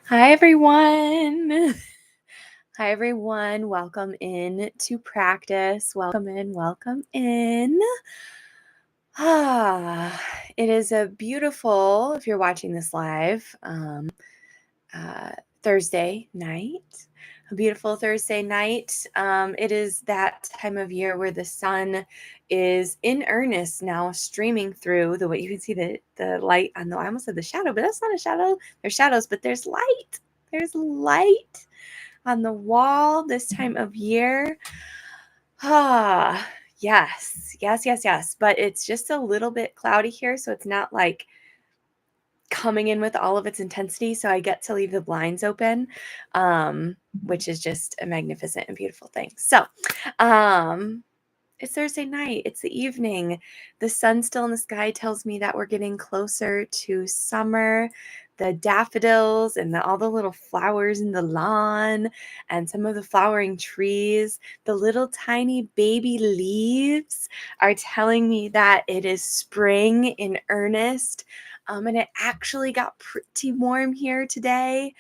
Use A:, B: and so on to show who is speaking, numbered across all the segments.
A: Hi, everyone. Hi, everyone. Welcome in to practice. Welcome in. Welcome in. It is a beautiful, if you're watching this live, Thursday night. A beautiful Thursday night. It is that time of year where the sun is in earnest now streaming through the way you can see the light on I almost said the shadow, but that's not a shadow. There's shadows, but there's light. There's light on the wall this time of year. Yes. But it's just a little bit cloudy here, so it's not like coming in with all of its intensity. So I get to leave the blinds open, which is just a magnificent and beautiful thing. So, it's Thursday night. It's the evening. The sun still in the sky tells me that we're getting closer to summer. The daffodils and all the little flowers in the lawn and some of the flowering trees, the little tiny baby leaves are telling me that it is spring in earnest. And it actually got pretty warm here today.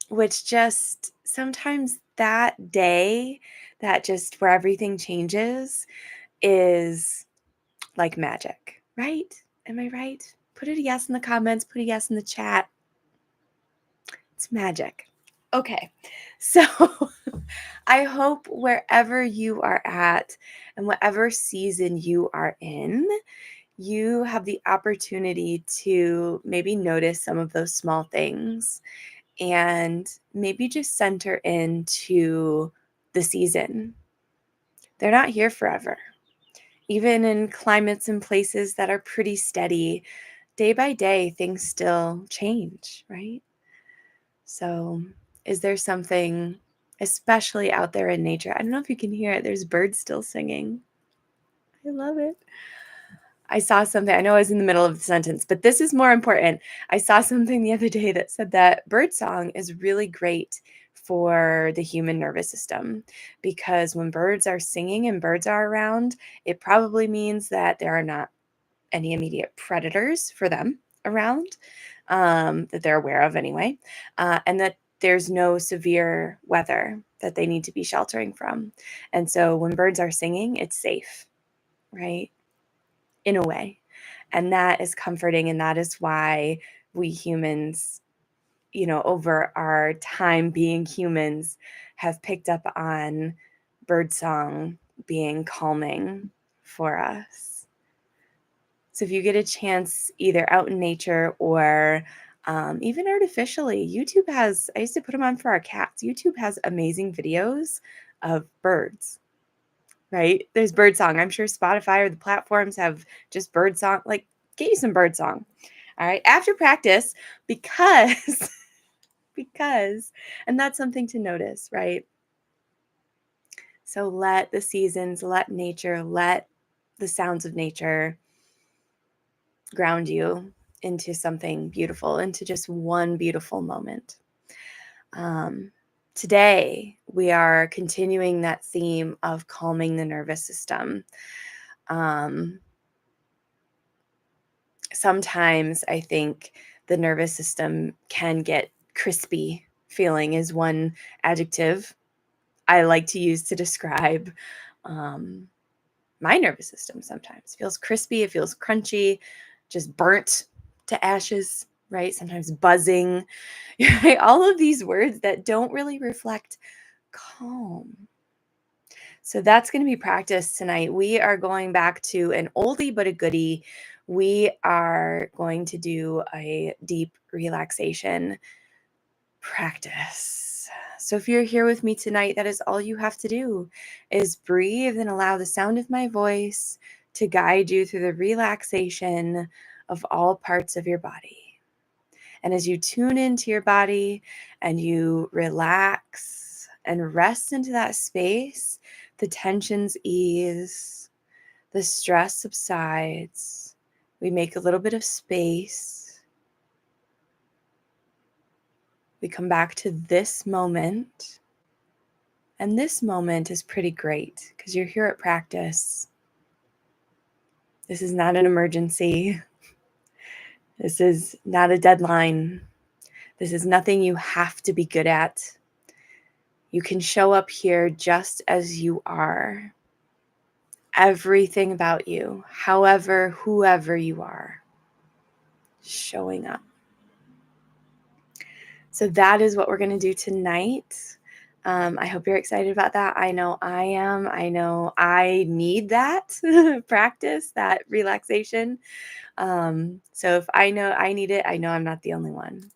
A: Which just sometimes that day, that just where everything changes is like magic, right? Am I right? Put a yes in the comments, put a yes in the chat. It's magic. Okay, so I hope wherever you are at and whatever season you are in, you have the opportunity to maybe notice some of those small things and maybe just center into the season. They're not here forever. Even in climates and places that are pretty steady, day by day, things still change, right? So, is there something, especially out there in nature? I don't know if you can hear it. There's birds still singing. I love it. I saw something, I know I was in the middle of the sentence, but this is more important. I saw something the other day that said that birdsong is really great for the human nervous system because when birds are singing and birds are around, it probably means that there are not any immediate predators for them around, that they're aware of anyway, and that there's no severe weather that they need to be sheltering from. And so when birds are singing, it's safe, right? In a way. And that is comforting. And that is why we humans, over our time being humans, have picked up on birdsong being calming for us. So if you get a chance, either out in nature or even artificially, I used to put them on for our cats. YouTube has amazing videos of birds. Right? There's birdsong. I'm sure Spotify or the platforms have just birdsong. Like, get you some birdsong. All right. After practice, because, and that's something to notice, right? So let the seasons, let nature, let the sounds of nature ground you into something beautiful, into just one beautiful moment. Today, we are continuing that theme of calming the nervous system. Sometimes I think the nervous system can get crispy feeling is one adjective I like to use to describe my nervous system. Sometimes it feels crispy, it feels crunchy, just burnt to ashes, right? Sometimes buzzing, right? All of these words that don't really reflect calm. So that's going to be practice tonight. We are going back to an oldie but a goodie. We are going to do a deep relaxation practice. So if you're here with me tonight, that is all you have to do is breathe and allow the sound of my voice to guide you through the relaxation of all parts of your body. And as you tune into your body and you relax and rest into that space, the tensions ease, the stress subsides. We make a little bit of space. We come back to this moment. And this moment is pretty great because you're here at practice. This is not an emergency. This is not a deadline. This is nothing you have to be good at. You can show up here just as you are. Everything about you, however, whoever you are, showing up. So that is what we're going to do tonight. I hope you're excited about that. I know I am. I know I need that practice, that relaxation. So if I know I need it, I know I'm not the only one.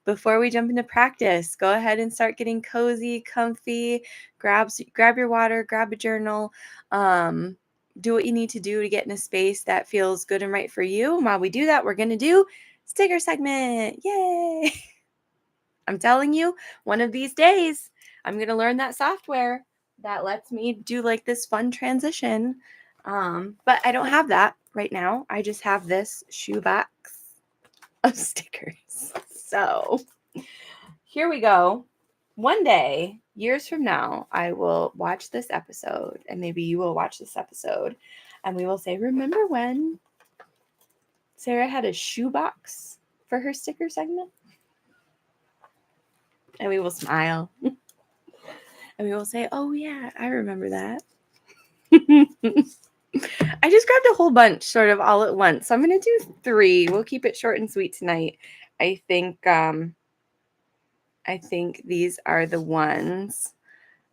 A: Before we jump into practice, go ahead and start getting cozy, comfy. Grab your water, grab a journal. Do what you need to do to get in a space that feels good and right for you. And while we do that, we're going to do sticker segment. Yay! I'm telling you, one of these days, I'm going to learn that software that lets me do like this fun transition. But I don't have that right now. I just have this shoebox of stickers. So here we go. One day, years from now, I will watch this episode, and maybe you will watch this episode, and we will say, remember when Sarah had a shoebox for her sticker segment? And we will smile. And we will say, oh, yeah, I remember that. I just grabbed a whole bunch sort of all at once. So I'm going to do 3. We'll keep it short and sweet tonight. I think these are the ones.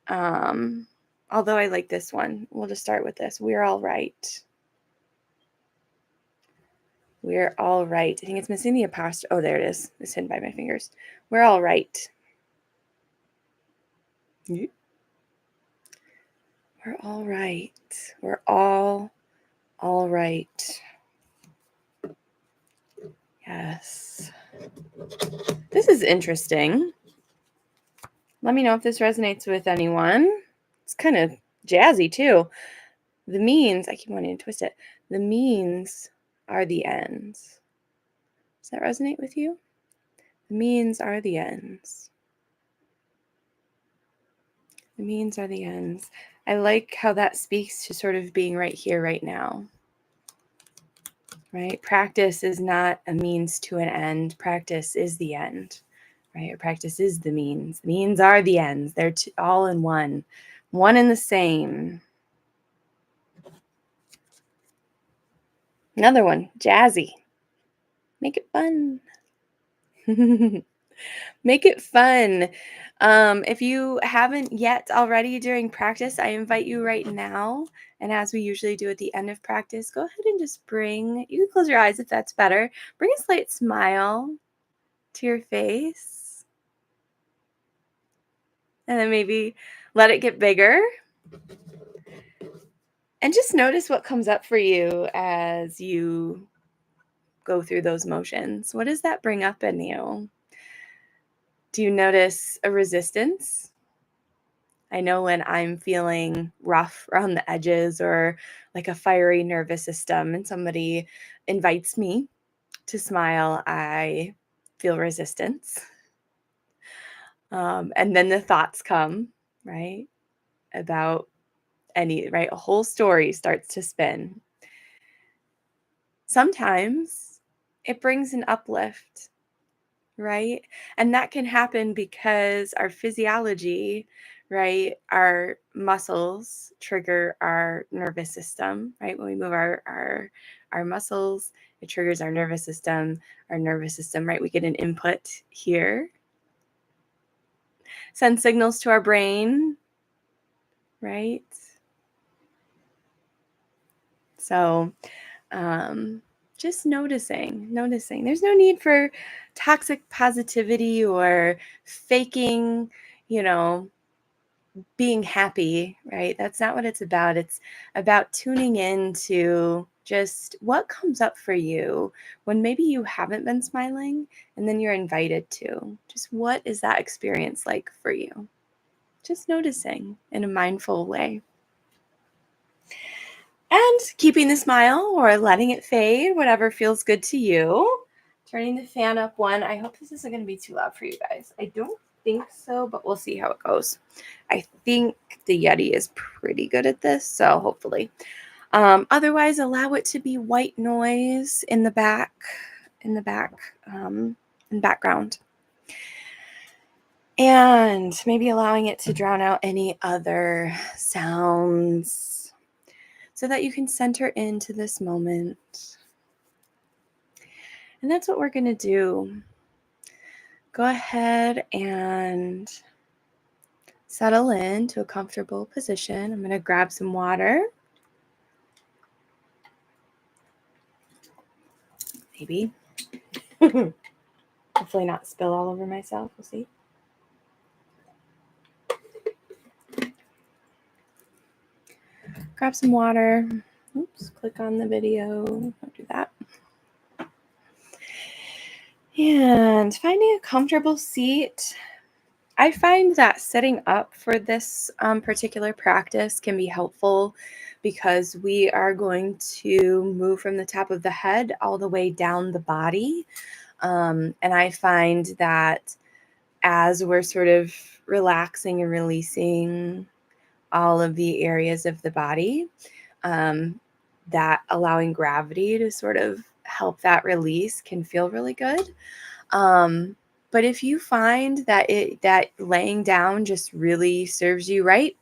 A: Although I like this one. We'll just start with this. We're all right. We're all right. I think it's missing the apostrophe. Oh, there it is. It's hidden by my fingers. We're all right. We're all right. We're all right. Yes. This is interesting. Let me know if this resonates with anyone. It's kind of jazzy too. The means, I keep wanting to twist it. The means are the ends. Does that resonate with you? The means are the ends. The means are the ends. I like how that speaks to sort of being right here, right now. Right? Practice is not a means to an end. Practice is the end. Right? Or practice is the means. The means are the ends. They're all in one and the same. Another one, jazzy. Make it fun. Make it fun. If you haven't yet already during practice, I invite you right now. And as we usually do at the end of practice, go ahead and just you can close your eyes if that's better. Bring a slight smile to your face. And then maybe let it get bigger. And just notice what comes up for you as you go through those motions. What does that bring up in you? Do you notice a resistance? I know when I'm feeling rough around the edges or like a fiery nervous system and somebody invites me to smile, I feel resistance. And then the thoughts come, right? About right? A whole story starts to spin. Sometimes it brings an uplift, right? And that can happen because our physiology, right? Our muscles trigger our nervous system, right? When we move our muscles, it triggers our nervous system. Our nervous system, right? We get an input here. Send signals to our brain, right? So, just noticing. There's no need for toxic positivity or faking, being happy, right? That's not what it's about. It's about tuning in to just what comes up for you when maybe you haven't been smiling and then you're invited to. Just what is that experience like for you? Just noticing in a mindful way. And keeping the smile or letting it fade, whatever feels good to you. Turning the fan up 1. I hope this isn't going to be too loud for you guys. I don't think so, but we'll see how it goes. I think the Yeti is pretty good at this, so hopefully. Otherwise, allow it to be white noise in the back in the background. And maybe allowing it to drown out any other sounds so that you can center into this moment. And that's what we're going to do. Go ahead and settle into a comfortable position. I'm going to grab some water. Maybe. Hopefully not spill all over myself. We'll see. Grab some water. Oops, click on the video. Don't do that. And finding a comfortable seat. I find that setting up for this particular practice can be helpful because we are going to move from the top of the head all the way down the body. And I find that as we're sort of relaxing and releasing all of the areas of the body, that allowing gravity to sort of help that release can feel really good. But if you find that that laying down just really serves you right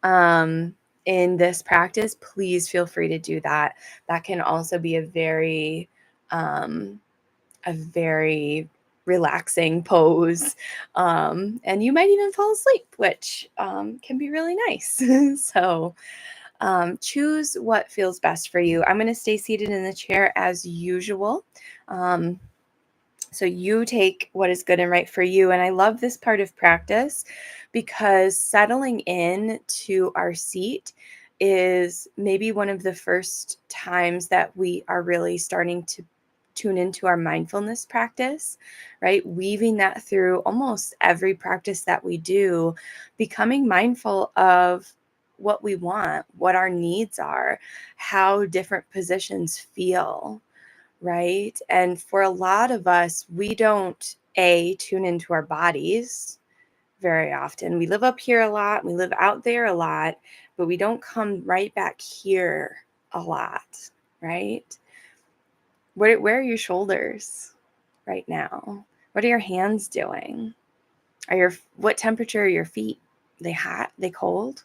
A: in this practice, please feel free to do that. That can also be a very relaxing pose. And you might even fall asleep, which can be really nice. So choose what feels best for you. I'm going to stay seated in the chair as usual. So you take what is good and right for you. And I love this part of practice because settling in to our seat is maybe one of the first times that we are really starting to tune into our mindfulness practice, right? Weaving that through almost every practice that we do, becoming mindful of what we want, what our needs are, how different positions feel, right? And for a lot of us, we don't tune into our bodies very often. We live up here a lot, we live out there a lot, but we don't come right back here a lot, right? Where are your shoulders right now? What are your hands doing? What temperature are your feet? They hot? They cold?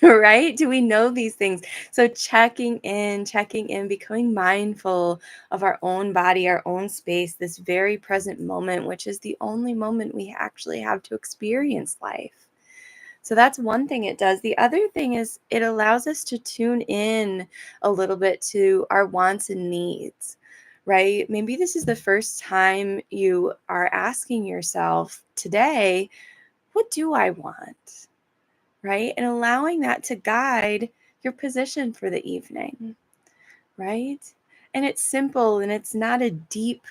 A: Right? Do we know these things? So checking in, becoming mindful of our own body, our own space, this very present moment, which is the only moment we actually have to experience life. So that's one thing it does. The other thing is it allows us to tune in a little bit to our wants and needs, right? Maybe this is the first time you are asking yourself today, what do I want? Right? And allowing that to guide your position for the evening, right? And it's simple and it's not a deep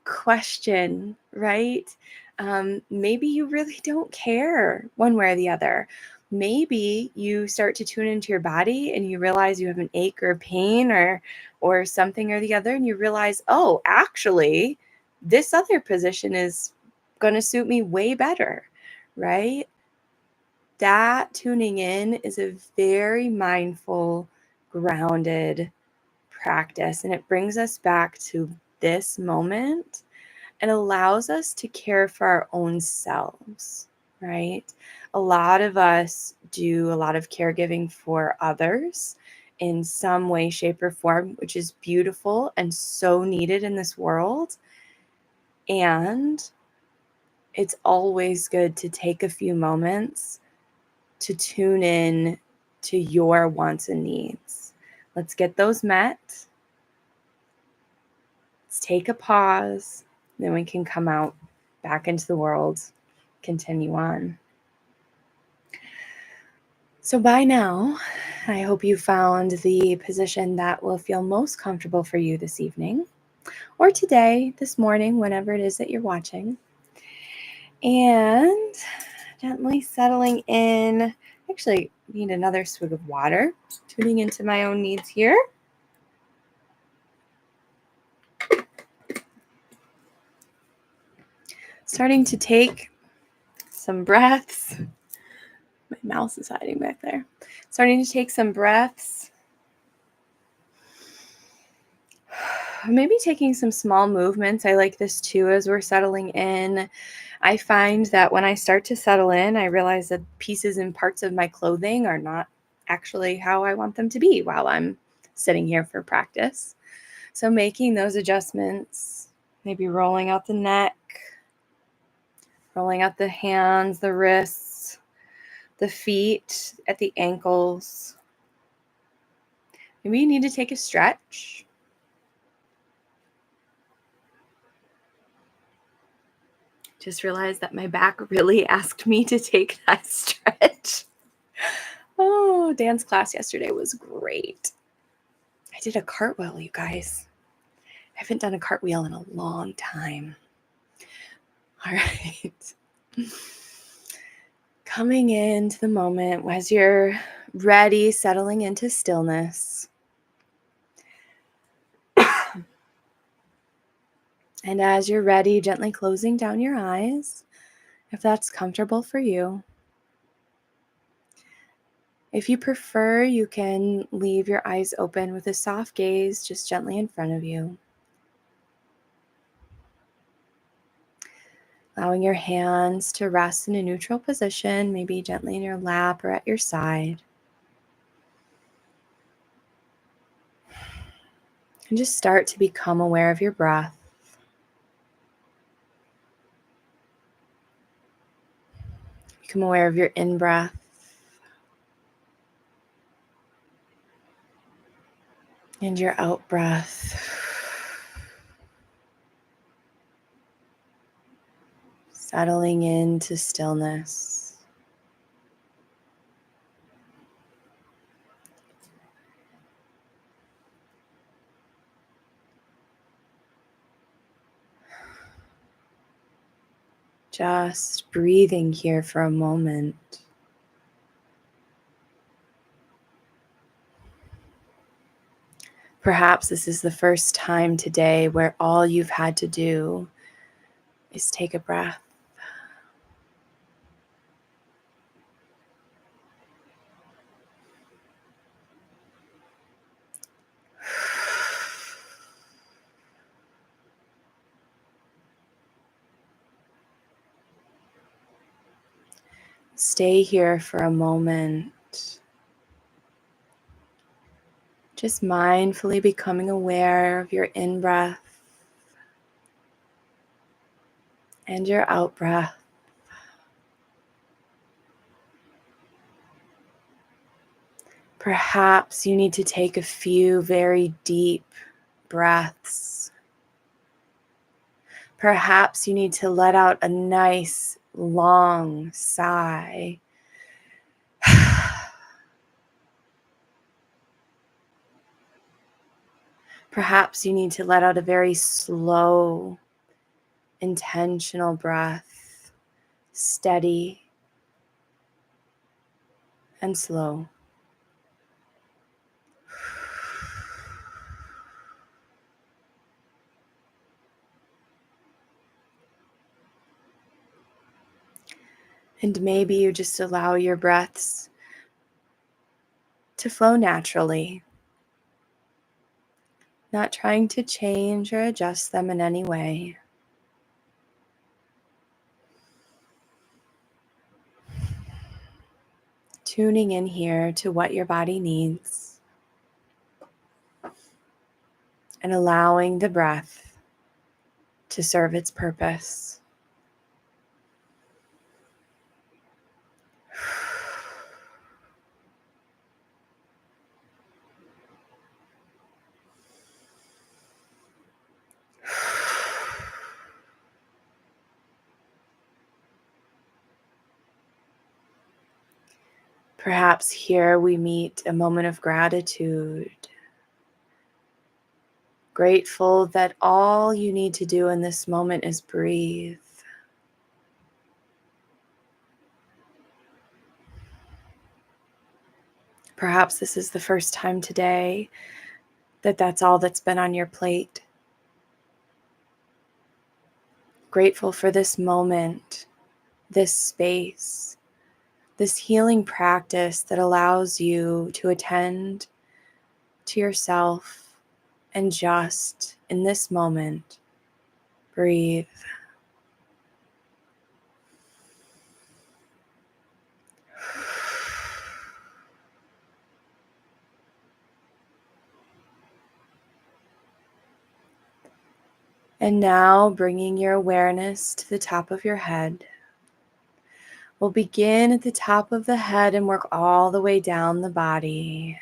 A: question, right? Maybe you really don't care one way or the other. Maybe you start to tune into your body and you realize you have an ache or pain or something or the other, and you realize, oh, actually, this other position is going to suit me way better, right? That tuning in is a very mindful, grounded practice, and it brings us back to this moment and allows us to care for our own selves, right? A lot of us do a lot of caregiving for others in some way, shape, or form, which is beautiful and so needed in this world. And it's always good to take a few moments to tune in to your wants and needs. Let's get those met. Let's take a pause. Then we can come out back into the world, continue on. So by now, I hope you found the position that will feel most comfortable for you this evening, or today, this morning, whenever it is that you're watching. And gently settling in. Actually, need another swig of water. Tuning into my own needs here. Starting to take some breaths. My mouse is hiding back there. Starting to take some breaths. Maybe taking some small movements. I like this too as we're settling in. I find that when I start to settle in, I realize that pieces and parts of my clothing are not actually how I want them to be while I'm sitting here for practice. So making those adjustments, maybe rolling out the neck, rolling out the hands, the wrists, the feet at the ankles. Maybe you need to take a stretch. Just realized that my back really asked me to take that stretch. Oh, dance class yesterday was great. I did a cartwheel, you guys. I haven't done a cartwheel in a long time. All right. Coming into the moment as you're ready, settling into stillness. And as you're ready, gently closing down your eyes, if that's comfortable for you. If you prefer, you can leave your eyes open with a soft gaze just gently in front of you. Allowing your hands to rest in a neutral position, maybe gently in your lap or at your side. And just start to become aware of your breath. Become aware of your in-breath and your out-breath. Settling into stillness. Just breathing here for a moment. Perhaps this is the first time today where all you've had to do is take a breath. Stay here for a moment. Just mindfully becoming aware of your in-breath and your out-breath. Perhaps you need to take a few very deep breaths. Perhaps you need to let out a nice long sigh. Perhaps you need to let out a very slow, intentional breath, steady and slow. And maybe you just allow your breaths to flow naturally, not trying to change or adjust them in any way. Tuning in here to what your body needs and allowing the breath to serve its purpose. Perhaps here we meet a moment of gratitude. Grateful that all you need to do in this moment is breathe. Perhaps this is the first time today that that's all that's been on your plate. Grateful for this moment, this space, this healing practice that allows you to attend to yourself And just in this moment, breathe. And now, bringing your awareness to the top of your head, we'll begin at the top of the head and work all the way down the body.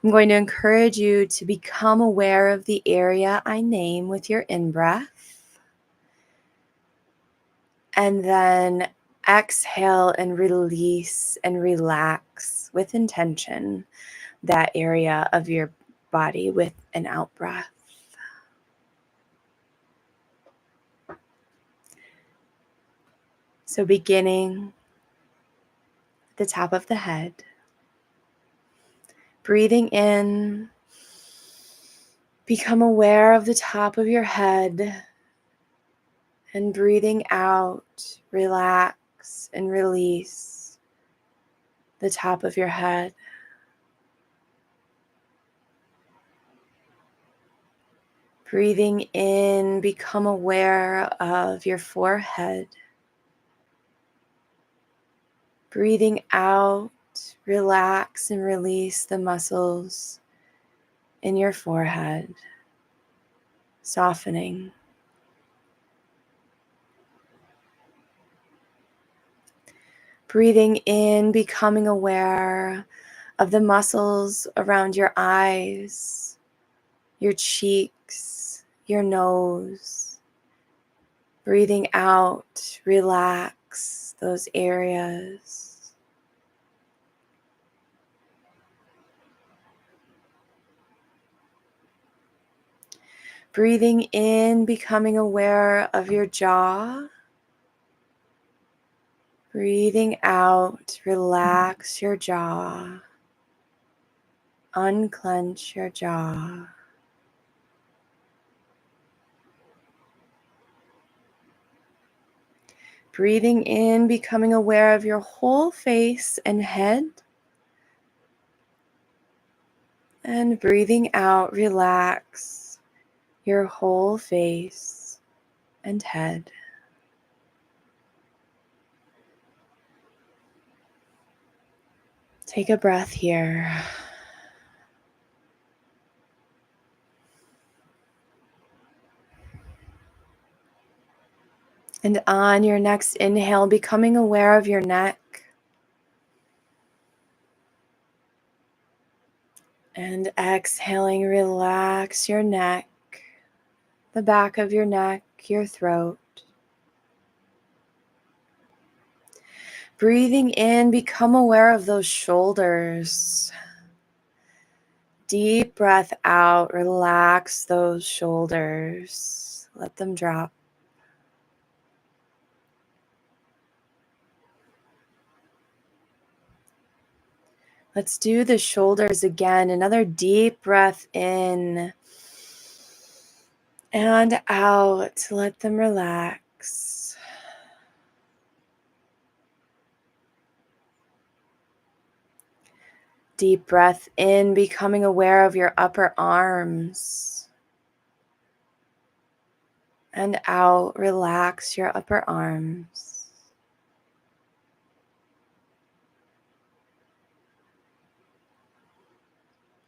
A: I'm going to encourage you to become aware of the area I name with your in-breath. And then exhale and release and relax with intention that area of your body with an out-breath. So beginning at the top of the head, breathing in, become aware of the top of your head, and breathing out, relax and release the top of your head. Breathing in, become aware of your forehead. Breathing out, relax and release the muscles in your forehead, softening. Breathing in, becoming aware of the muscles around your eyes, your cheeks, your nose. Breathing out, relax those areas. Breathing in, becoming aware of your jaw. Breathing out, relax your jaw. Unclench your jaw. Breathing in, becoming aware of your whole face and head. And breathing out, relax your whole face and head. Take a breath here. And on your next inhale, becoming aware of your neck. And exhaling, relax your neck, the back of your neck, your throat. Breathing in, become aware of those shoulders. Deep breath out, relax those shoulders. Let them drop. Let's do the shoulders again. Another deep breath in and out. Let them relax. Deep breath in, becoming aware of your upper arms. And out, relax your upper arms.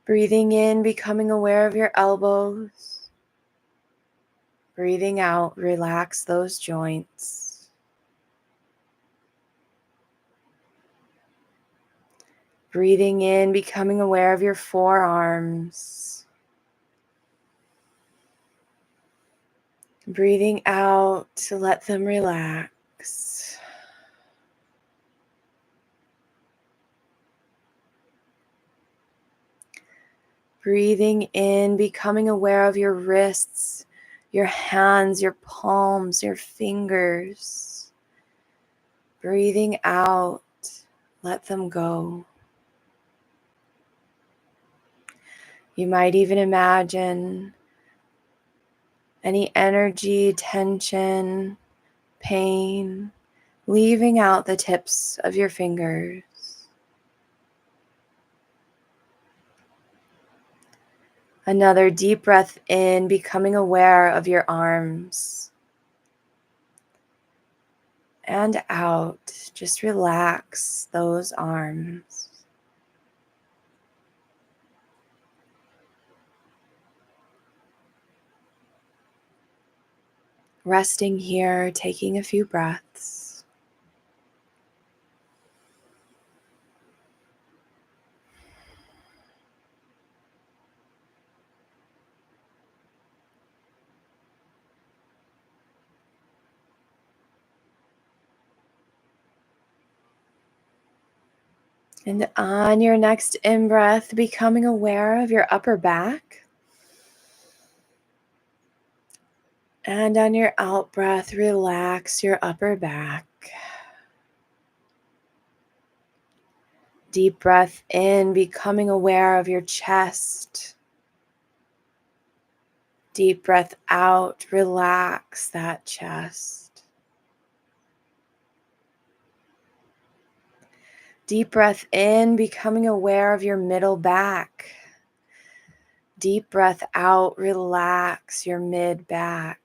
A: Breathing in, becoming aware of your elbows. Breathing out, relax those joints. Breathing in, becoming aware of your forearms. Breathing out to let them relax. Breathing in, becoming aware of your wrists, your hands, your palms, your fingers. Breathing out, let them go. You might even imagine any energy, tension, pain, leaving out the tips of your fingers. Another deep breath in, becoming aware of your arms. And out, just relax those arms. Resting here, taking a few breaths. And on your next in-breath, becoming aware of your upper back. And on your out-breath, relax your upper back. Deep breath in, becoming aware of your chest. Deep breath out, relax that chest. Deep breath in, becoming aware of your middle back. Deep breath out, relax your mid back.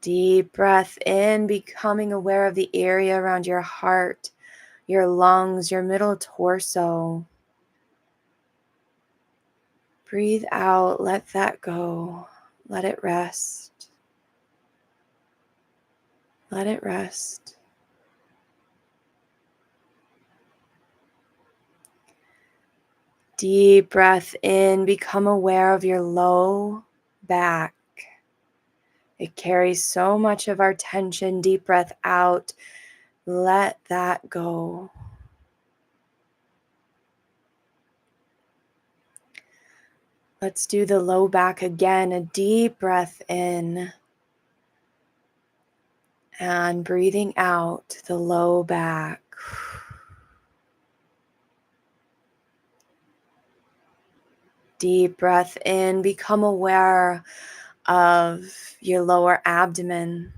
A: Deep breath in, becoming aware of the area around your heart, your lungs, your middle torso. Breathe out, let that go. Let it rest. Let it rest. Deep breath in, become aware of your low back. It carries so much of our tension. Deep breath out, let that go. Let's do the low back again. A deep breath in and breathing out the low back. Deep breath in, become aware of your lower abdomen.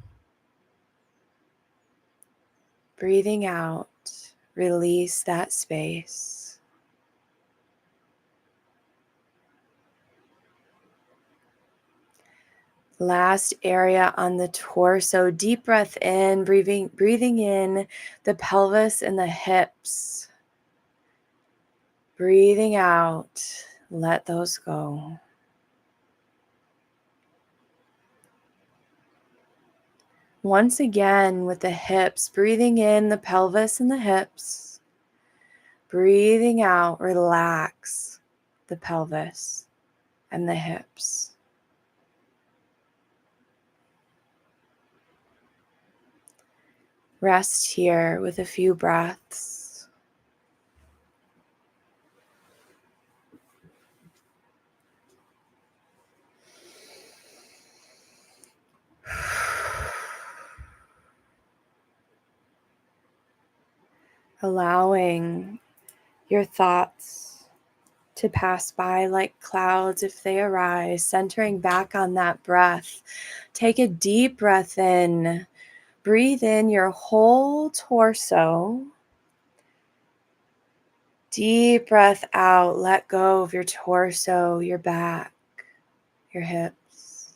A: Breathing out, release that space. Last area on the torso. Deep breath in, breathing in the pelvis and the hips. Breathing out, let those go. Once again with the hips, breathing in the pelvis and the hips. Breathing out, relax the pelvis and the hips. Rest here with a few breaths. Allowing your thoughts to pass by like clouds if they arise, centering back on that breath. Take a deep breath in. Breathe in your whole torso. Deep breath out. Let go of your torso, your back, your hips.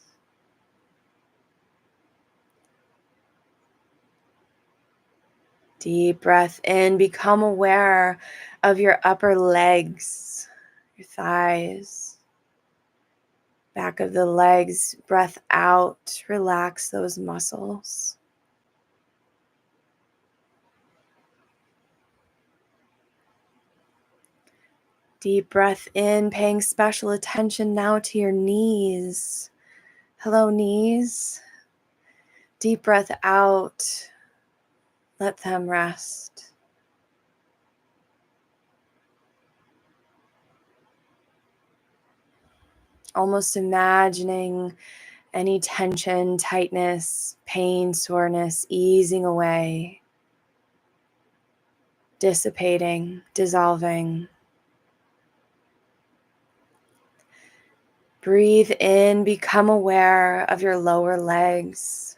A: Deep breath in. Become aware of your upper legs, your thighs, back of the legs. Breath out. Relax those muscles. Deep breath in, paying special attention now to your knees. Hello, knees. Deep breath out. Let them rest. Almost imagining any tension, tightness, pain, soreness easing away, dissipating, dissolving. Breathe in, become aware of your lower legs.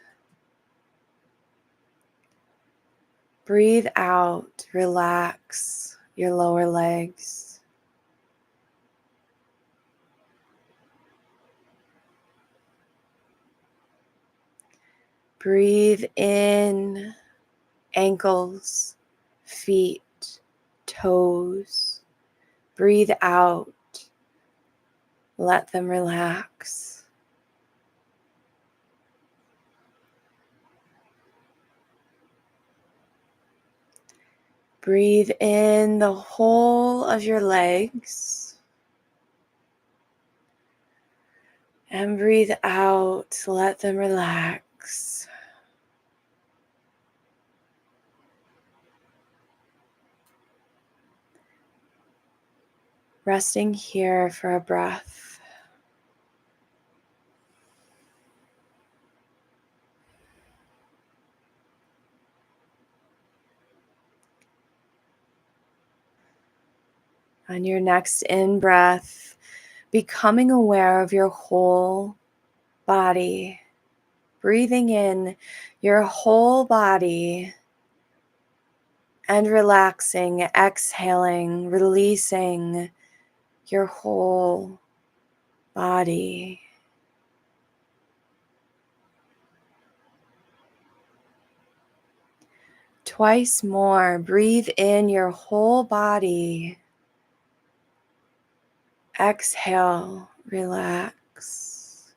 A: Breathe out, relax your lower legs. Breathe in ankles, feet, toes. Breathe out. Let them relax. Breathe in the whole of your legs. And breathe out. Let them relax. Resting here for a breath. On your next in-breath, becoming aware of your whole body. Breathing in your whole body and relaxing, exhaling, releasing your whole body. Twice more, breathe in your whole body. Exhale, relax.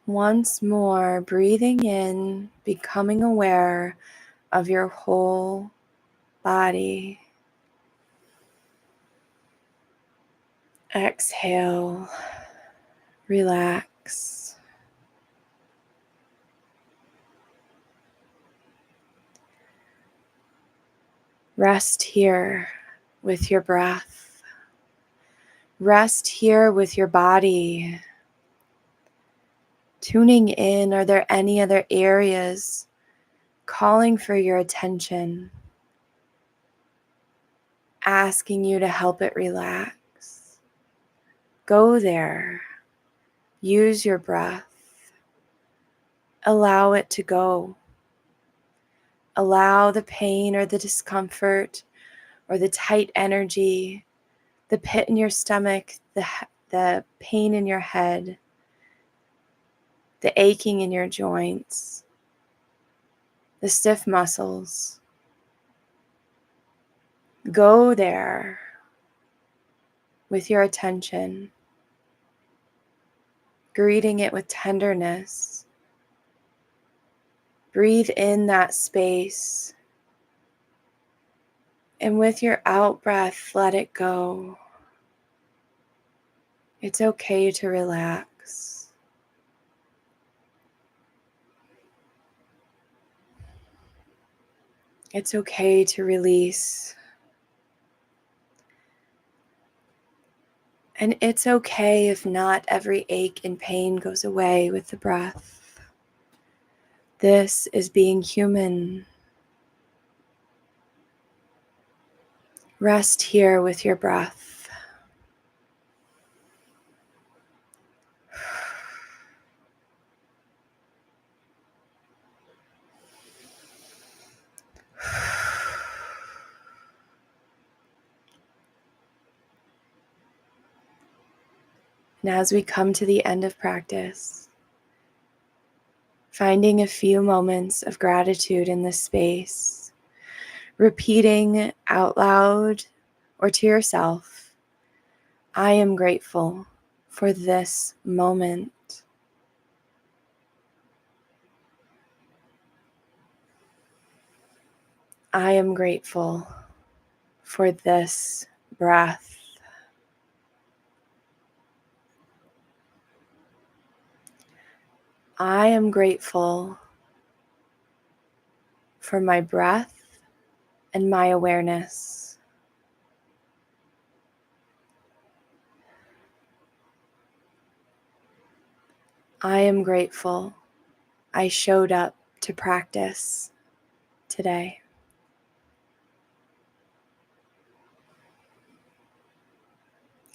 A: Once more, breathing in, becoming aware of your whole body. Exhale, relax. Rest here with your breath. Rest here with your body. Tuning in, are there any other areas calling for your attention? Asking you to help it relax. Go there. Use your breath. Allow it to go. Allow the pain or the discomfort or the tight energy, the pit in your stomach, the pain in your head, the aching in your joints, the stiff muscles. Go there with your attention, greeting it with tenderness. Breathe in that space, and with your out breath, let it go. It's okay to relax. It's okay to release. And it's okay if not every ache and pain goes away with the breath. This is being human. Rest here with your breath. And as we come to the end of practice, finding a few moments of gratitude in this space, repeating out loud or to yourself, I am grateful for this moment. I am grateful for this breath. I am grateful for my breath and my awareness. I am grateful I showed up to practice today.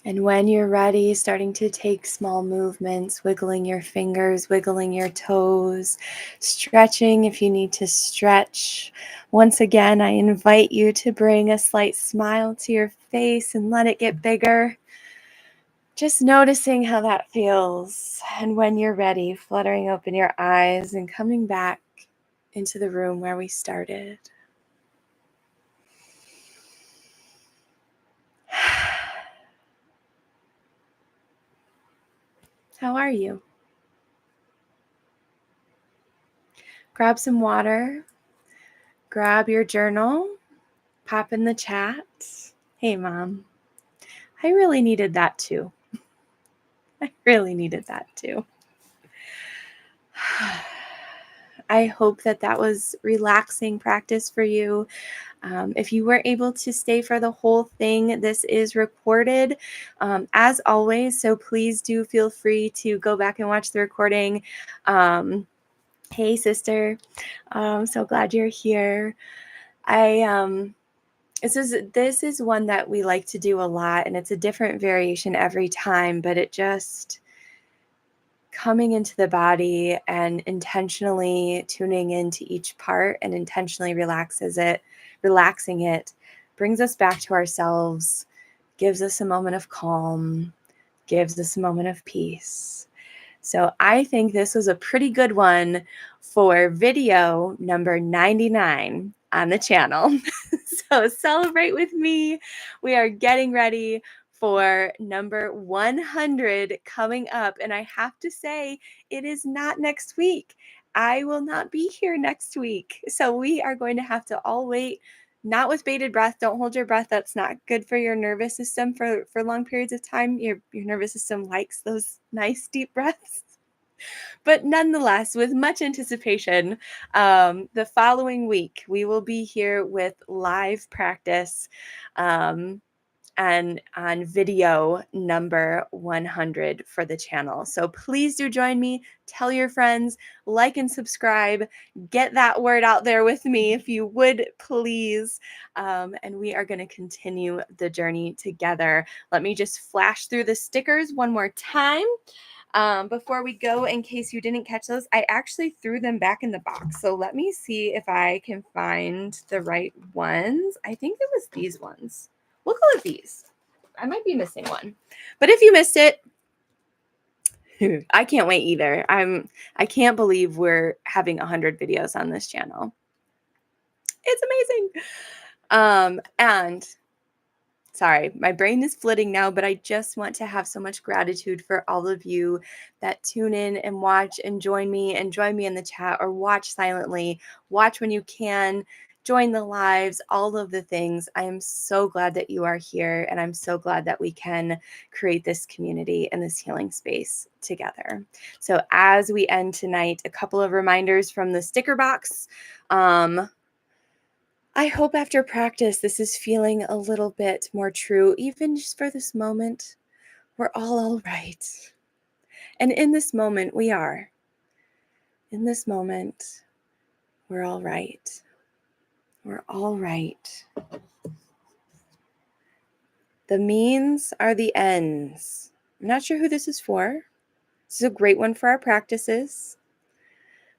A: And when you're ready, starting to take small movements, wiggling your fingers, wiggling your toes, stretching if you need to stretch. Once again, I invite you to bring a slight smile to your face and let it get bigger. Just noticing how that feels. And when you're ready, fluttering open your eyes and coming back into the room where we started. How are you? Grab some water, grab your journal, pop in the chat. Hey, Mom, I really needed that too. I really needed that too. I hope that that was relaxing practice for you. If you were able to stay for the whole thing, this is recorded as always. So please do feel free to go back and watch the recording. Hey, sister. I'm so glad you're here. This is one that we like to do a lot, and it's a different variation every time, but it just coming into the body and intentionally tuning into each part and intentionally relaxing it brings us back to ourselves, gives us a moment of calm, gives us a moment of peace. So I think this was a pretty good one for video number 99 on the channel. So celebrate with me. We are getting ready for number 100 coming up. And I have to say, it is not next week. I will not be here next week. So we are going to have to all wait. Not with bated breath. Don't hold your breath. That's not good for your nervous system for long periods of time. Your nervous system likes those nice deep breaths. But nonetheless, with much anticipation, the following week, we will be here with live practice and on video number 100 for the channel. So please do join me. Tell your friends, like and subscribe. Get that word out there with me if you would, please. And we are going to continue the journey together. Let me just flash through the stickers one more time. Before we go, in case you didn't catch those, I actually threw them back in the box. So let me see if I can find the right ones. I think it was these ones. We'll go with these. I might be missing one. But if you missed it, I can't wait either. I can't believe we're having 100 videos on this channel. It's amazing. And sorry, my brain is flitting now, but I just want to have so much gratitude for all of you that tune in and watch and join me in the chat or watch silently, watch when you can, join the lives, all of the things. I am so glad that you are here, and I'm so glad that we can create this community and this healing space together. So as we end tonight, a couple of reminders from the sticker box. I hope after practice, this is feeling a little bit more true, even just for this moment. We're all right. And in this moment, we are. In this moment, we're all right. We're all right. The means are the ends. I'm not sure who this is for. This is a great one for our practices.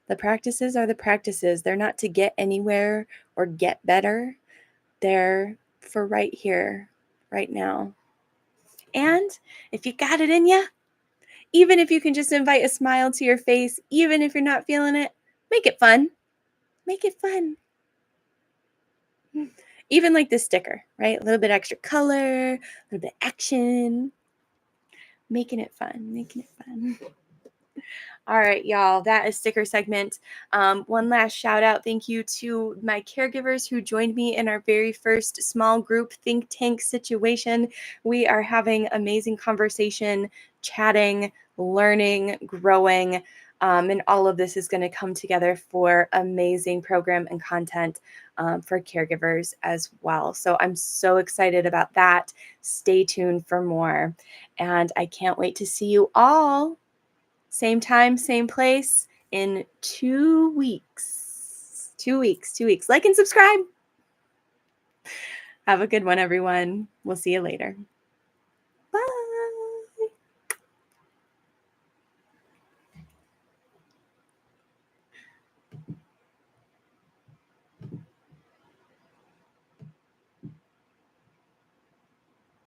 A: The practices are the practices. They're not to get anywhere or get better. They're for right here, right now. And if you got it in you, even if you can just invite a smile to your face, even if you're not feeling it, make it fun. Make it fun. Even like this sticker, right? A little bit extra color, a little bit action. Making it fun, making it fun. All right, y'all, that is sticker segment. One last shout out. Thank you to my caregivers who joined me in our very first small group think tank situation. We are having amazing conversation, chatting, learning, growing, and all of this is going to come together for amazing program and content for caregivers as well. So I'm so excited about that. Stay tuned for more. And I can't wait to see you all. Same time, same place in 2 weeks. 2 weeks, 2 weeks. Like and subscribe. Have a good one, everyone. We'll see you later.